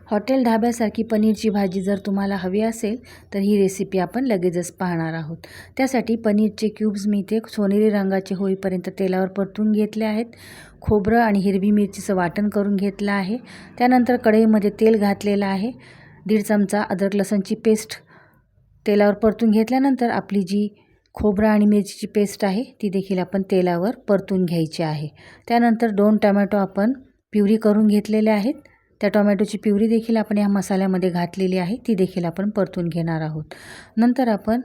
Hotel ढाब्यासारखी पनीरची भाजी जर तुम्हाला हवी असेल तर ही रेसिपी आपण लगेचच पाहणार आहोत। त्यासाठी पनीरचे क्यूब्स मी इथे सोनेरी रंगाचे होईपर्यंत तेलावर परतून घेतले आहेत। खोबरं आणि हिरवी मिरचीचं वाटण करून घेतलं आहे। त्यानंतर कढईमध्ये तेल घातलेलं आहे। 1.5 चमचा अद्रक लसूणची पेस्ट तेलावर परतून घेतल्यानंतर आपली जी खोबरं आणि मिरचीची पेस्ट आहे ती देखील आपण तेलावर परतून घ्यायची आहे। त्यानंतर 2 टोमॅटो आपण प्युरी करून घेतलेले आहेत। त्या टोमॅटोची प्युरी देखील आपण या मसाल्यामध्ये घातलेली आहे, ती देखील आपण परतून घेणार आहोत। नंतर आपण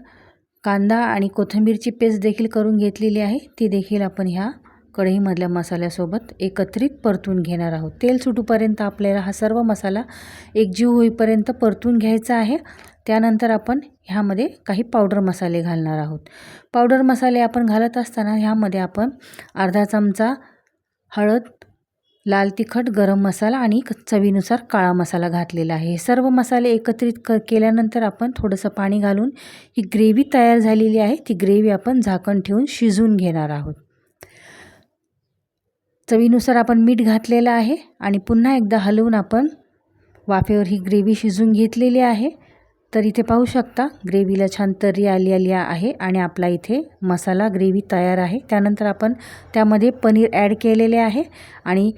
कांदा आणि कोथिंबीरची पेस्ट देखील करून घेतलेली आहे, ती देखील आपण ह्या कढईमधल्या मसाल्यासोबत एकत्रित परतून घेणार आहोत। तेल सुटूपर्यंत आपल्याला हा सर्व मसाला एकजीव होईपर्यंत परतून घ्यायचा आहे। त्यानंतर आपण ह्यामध्ये काही पावडर मसाले घालणार आहोत। पावडर मसाले आपण घालत असताना ह्यामध्ये आपण अर्धा चमचा हळद, लाल तिखट, गरम मसाला आणि चवीनुसार काळा मसाला घातलेला आहे। हे सर्व मसाले एकत्रित केल्यानंतर आपण थोडंसं पाणी घालून ही ग्रेव्ही तयार झालेली आहे ती ग्रेव्ही आपण झाकण ठेवून शिजवून घेणार आहोत। चवीनुसार आपण मीठ घातलेलं आहे आणि पुन्हा एकदा हलवून आपण वाफेवर ही ग्रेव्ही शिजवून घेतलेली आहे। तर इथे पाहू शकता ग्रेव्हीला छान तर्री आली आहे आणि आपला इथे मसाला ग्रेव्ही तयार आहे। त्यानंतर आपण त्यामध्ये पनीर ॲड केलेले आहे आणि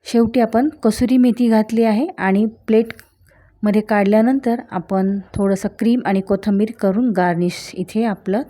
शेवटी आपण कसुरी मेथी घातली आहे आणि प्लेटमध्ये काढल्यानंतर आपण थोडंसं क्रीम आणि कोथिंबीर करून गार्निश इथे आपलं